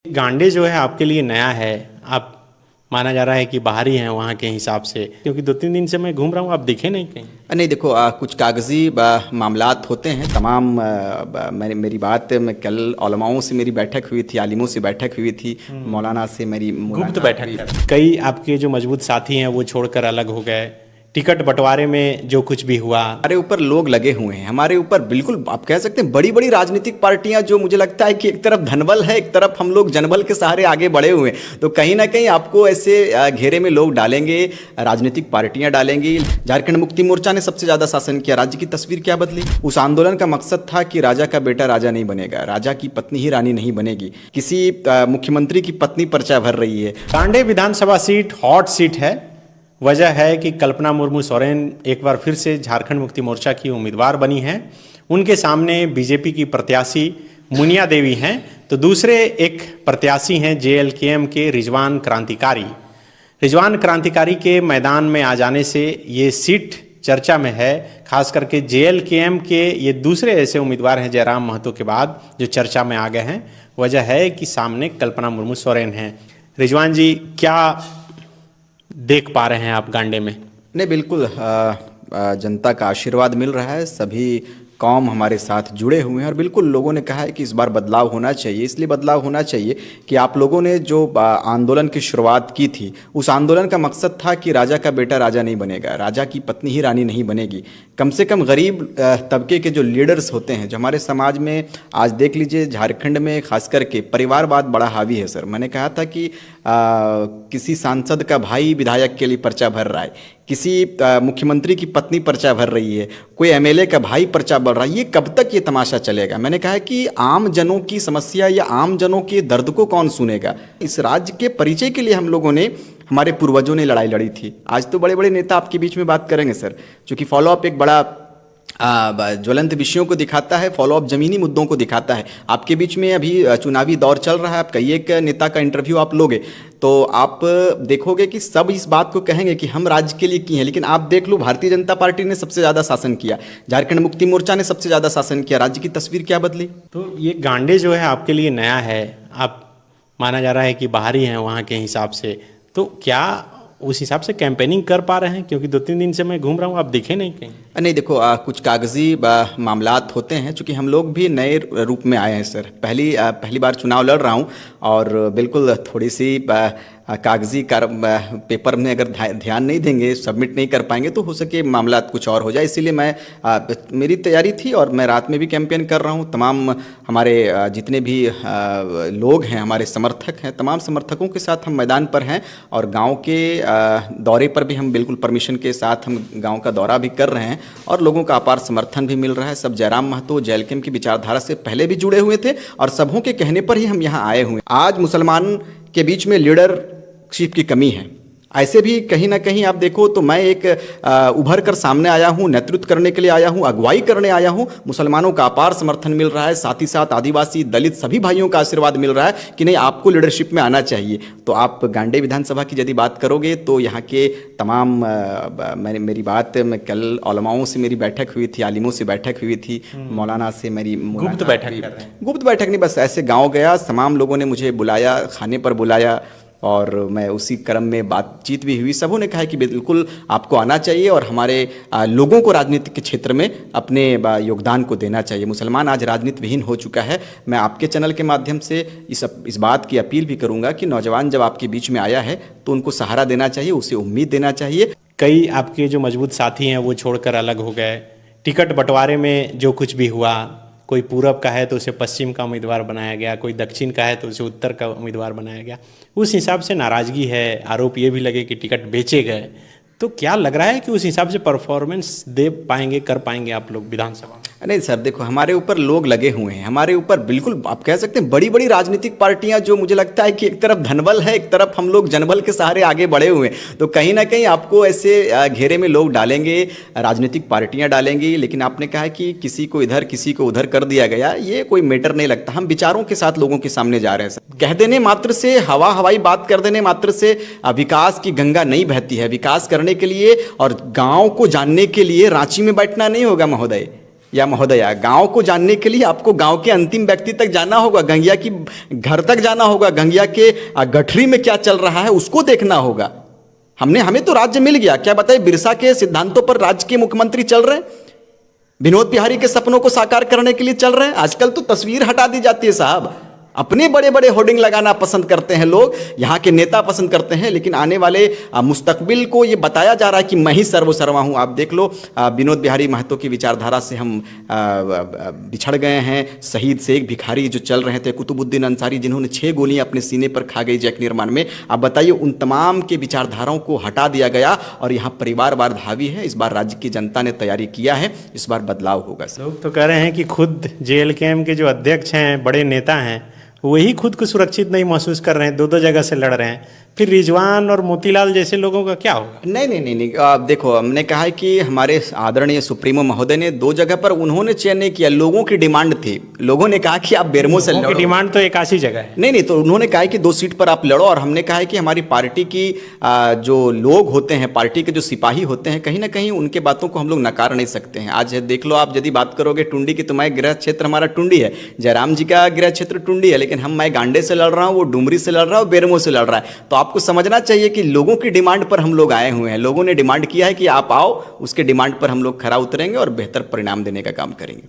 गांडे जो है आपके लिए नया है। आप माना जा रहा है कि बाहरी हैं वहाँ के हिसाब से, क्योंकि 2-3 दिन से मैं घूम रहा हूँ, आप दिखे नहीं कहीं। नहीं देखो, कुछ कागजी मामलात होते हैं तमाम। मेरी बात मैं कल उलमाओं से मेरी बैठक हुई थी, आलिमों से बैठक हुई थी, मौलाना से मेरी गुप्त बैठक। कई आपके जो मजबूत साथी हैं वो छोड़कर अलग हो गए। टिकट बंटवारे में जो कुछ भी हुआ, हमारे ऊपर लोग लगे हुए हैं, हमारे ऊपर बिल्कुल आप कह सकते हैं बड़ी बड़ी राजनीतिक पार्टियां, जो मुझे लगता है कि एक तरफ धनबल है, एक तरफ हम लोग जनबल के सहारे आगे बढ़े हुए हैं। तो कहीं ना कहीं आपको ऐसे घेरे में लोग डालेंगे, राजनीतिक पार्टियां डालेंगी। झारखंड मुक्ति मोर्चा ने सबसे ज्यादा शासन किया, राज्य की तस्वीर क्या बदली। उस आंदोलन का मकसद था कि राजा का बेटा राजा नहीं बनेगा, राजा की पत्नी ही रानी नहीं बनेगी। किसी मुख्यमंत्री की पत्नी पर्चा भर रही है। गांडे विधानसभा सीट हॉट सीट है। वजह है कि कल्पना मुर्मू सोरेन एक बार फिर से झारखंड मुक्ति मोर्चा की उम्मीदवार बनी हैं। उनके सामने बीजेपी की प्रत्याशी मुनिया देवी हैं, तो दूसरे एक प्रत्याशी हैं JLKM के रिजवान क्रांतिकारी। रिजवान क्रांतिकारी के मैदान में आ जाने से ये सीट चर्चा में है। खास करके JLKM के ये दूसरे ऐसे उम्मीदवार हैं जयराम महतो के बाद जो चर्चा में आ गए हैं। वजह है कि सामने कल्पना मुर्मू सोरेन हैं। रिजवान जी, क्या देख पा रहे हैं आप गांडे में? नहीं, बिल्कुल जनता का आशीर्वाद मिल रहा है, सभी कौम हमारे साथ जुड़े हुए हैं और बिल्कुल लोगों ने कहा है कि इस बार बदलाव होना चाहिए। इसलिए बदलाव होना चाहिए कि आप लोगों ने जो आंदोलन की शुरुआत की थी, उस आंदोलन का मकसद था कि राजा का बेटा राजा नहीं बनेगा, राजा की पत्नी ही रानी नहीं बनेगी। कम से कम गरीब तबके के जो लीडर्स होते हैं, जो हमारे समाज में आज देख लीजिए झारखंड में खास करके परिवारवाद बड़ा हावी है। सर, मैंने कहा था कि किसी सांसद का भाई विधायक के लिए पर्चा भर रहा है, किसी मुख्यमंत्री की पत्नी पर्चा भर रही है, कोई MLA का भाई पर्चा भर रहा है। ये कब तक ये तमाशा चलेगा? मैंने कहा है कि आम जनों की समस्या या आम जनों के दर्द को कौन सुनेगा। इस राज्य के परिचय के लिए हम लोगों ने, हमारे पूर्वजों ने लड़ाई लड़ी थी। आज तो बड़े बड़े नेता आपके बीच में बात करेंगे सर, क्योंकि फॉलोअप एक बड़ा ज्वलंत विषयों को दिखाता है, फॉलोअप जमीनी मुद्दों को दिखाता है। आपके बीच में अभी चुनावी दौर चल रहा है, आप कई एक नेता का इंटरव्यू आप लोगे तो आप देखोगे कि सब इस बात को कहेंगे कि हम राज्य के लिए किए हैं। लेकिन आप देख लो, भारतीय जनता पार्टी ने सबसे ज़्यादा शासन किया, झारखंड मुक्ति मोर्चा ने सबसे ज़्यादा शासन किया, राज्य की तस्वीर क्या बदली। तो ये गांडे जो है आपके लिए नया है। आप माना जा रहा है कि बाहरी हैं वहाँ के हिसाब से, तो क्या उस हिसाब से कैंपेनिंग कर पा रहे हैं? क्योंकि 2-3 दिन से मैं घूम रहा हूँ, आप दिखे नहीं कहीं। नहीं देखो, कुछ कागजी मामलात होते हैं, चूँकि हम लोग भी नए रूप में आए हैं सर। पहली बार चुनाव लड़ रहा हूँ और बिल्कुल थोड़ी सी कागजी पेपर में अगर ध्यान नहीं देंगे, सबमिट नहीं कर पाएंगे तो हो सके मामला कुछ और हो जाए। इसीलिए मेरी तैयारी थी और मैं रात में भी कैंपेन कर रहा हूँ। तमाम हमारे जितने भी लोग हैं, हमारे समर्थक हैं, तमाम समर्थकों के साथ हम मैदान पर हैं और गांव के दौरे पर भी हम बिल्कुल परमिशन के साथ हम गांव का दौरा भी कर रहे हैं और लोगों का अपार समर्थन भी मिल रहा है। सब जयराम महतो JLKM की विचारधारा से पहले भी जुड़े हुए थे और सबों के कहने पर ही हम यहाँ आए हुए हैं। आज मुसलमान के बीच में लीडरशिप की कमी है। ऐसे भी कहीं ना कहीं आप देखो तो मैं एक उभर कर सामने आया हूँ, नेतृत्व करने के लिए आया हूँ, अगुवाई करने आया हूँ। मुसलमानों का अपार समर्थन मिल रहा है, साथ ही साथ आदिवासी, दलित सभी भाइयों का आशीर्वाद मिल रहा है कि नहीं, आपको लीडरशिप में आना चाहिए। तो आप गांडे विधानसभा की यदि बात करोगे तो यहाँ के तमाम मेरी बात मैं कल उलमाओं से मेरी बैठक हुई थी, आलिमों से बैठक हुई थी, मौलाना से मेरी गुप्त बैठक। गुप्त बैठक नहीं, बस ऐसे गाँव गया, तमाम लोगों ने मुझे बुलाया, खाने पर बुलाया और मैं उसी क्रम में बातचीत भी हुई। सबों ने कहा कि बिल्कुल आपको आना चाहिए और हमारे लोगों को राजनीति के क्षेत्र में अपने योगदान को देना चाहिए। मुसलमान आज राजनीति विहीन हो चुका है। मैं आपके चैनल के माध्यम से इस बात की अपील भी करूंगा कि नौजवान जब आपके बीच में आया है तो उनको सहारा देना चाहिए, उसे उम्मीद देना चाहिए। कई आपके जो मजबूत साथी हैं वो छोड़कर अलग हो गए। टिकट बंटवारे में जो कुछ भी हुआ, कोई पूरब का है तो उसे पश्चिम का उम्मीदवार बनाया गया, कोई दक्षिण का है तो उसे उत्तर का उम्मीदवार बनाया गया। उस हिसाब से नाराज़गी है, आरोप ये भी लगे कि टिकट बेचे गए। तो क्या लग रहा है कि उस हिसाब से परफॉर्मेंस दे पाएंगे, कर पाएंगे आप लोग विधानसभा में? नहीं सर, देखो हमारे ऊपर लोग लगे हुए हैं, हमारे ऊपर बिल्कुल आप कह सकते हैं बड़ी बड़ी राजनीतिक पार्टियां, जो मुझे लगता है कि एक तरफ धनबल है, एक तरफ हम लोग जनबल के सहारे आगे बढ़े हुए हैं। तो कहीं ना कहीं आपको ऐसे घेरे में लोग डालेंगे, राजनीतिक पार्टियां डालेंगी। लेकिन आपने कहा कि किसी को इधर किसी को उधर कर दिया गया, ये कोई मैटर नहीं लगता। हम विचारों के साथ लोगों के सामने जा रहे हैं सर। कह देने मात्र से, हवाई बात कर देने मात्र से विकास की गंगा नहीं बहती है। विकास करने के लिए और गाँव को जानने के लिए रांची में बैठना नहीं होगा महोदय। या महोदया, गांव को जानने के लिए आपको गांव के अंतिम व्यक्ति तक जाना होगा, गंगिया की घर तक जाना होगा, गंगिया के गठरी में क्या चल रहा है उसको देखना होगा। हमें तो राज्य मिल गया, क्या बताइए, बिरसा के सिद्धांतों पर राज्य के मुख्यमंत्री चल रहे हैं, विनोद बिहारी के सपनों को साकार करने के लिए चल रहे हैं। आजकल तो तस्वीर हटा दी जाती है साहब, अपने बड़े बड़े होर्डिंग लगाना पसंद करते हैं लोग, यहाँ के नेता पसंद करते हैं, लेकिन आने वाले मुस्तकबिल को ये बताया जा रहा है कि मैं ही सर्वसर्वा हूँ। आप देख लो, विनोद बिहारी महतो की विचारधारा से हम बिछड़ गए हैं। शहीद शेख भिखारी जो चल रहे थे, कुतुबुद्दीन अंसारी जिन्होंने 6 गोलियां अपने सीने पर खा गई जैक निर्माण में, आप बताइए, उन तमाम के विचारधाराओं को हटा दिया गया और यहाँ परिवारवाद हावी है। इस बार राज्य की जनता ने तैयारी किया है, इस बार बदलाव होगा। लोग तो कह रहे हैं कि खुद JLKM के जो अध्यक्ष हैं, बड़े नेता हैं, वही खुद को सुरक्षित नहीं महसूस कर रहे हैं, 2-2 जगह से लड़ रहे हैं, फिर रिजवान और मोतीलाल जैसे लोगों का क्या होगा? नहीं, आप देखो, हमने कहा है कि हमारे आदरणीय सुप्रीमो महोदय ने 2 जगह पर उन्होंने चयन नहीं किया, लोगों की डिमांड थी। लोगों ने कहा कि आप बेरमो से लड़ो, डिमांड तो 81 जगह है। नहीं, तो उन्होंने कहा कि 2 सीट पर आप लड़ो, और हमने कहा है कि हमारी पार्टी की जो लोग होते हैं, पार्टी के जो सिपाही होते हैं, कहीं ना कहीं उनके बातों को हम लोग नकार नहीं सकते हैं। आज देख लो, आप यदि बात करोगे टुंडी की, तो मैं गृह क्षेत्र हमारा टुंडी है, जयराम जी का गृह क्षेत्र टुंडी है, लेकिन मैं गांडे से लड़ रहा हूँ, वो डुमरी से लड़ रहा है, बेरमो से लड़ रहा है। तो आपको समझना चाहिए कि लोगों की डिमांड पर हम लोग आए हुए हैं। लोगों ने डिमांड किया है कि आप आओ, उसके डिमांड पर हम लोग खरा उतरेंगे और बेहतर परिणाम देने का काम करेंगे।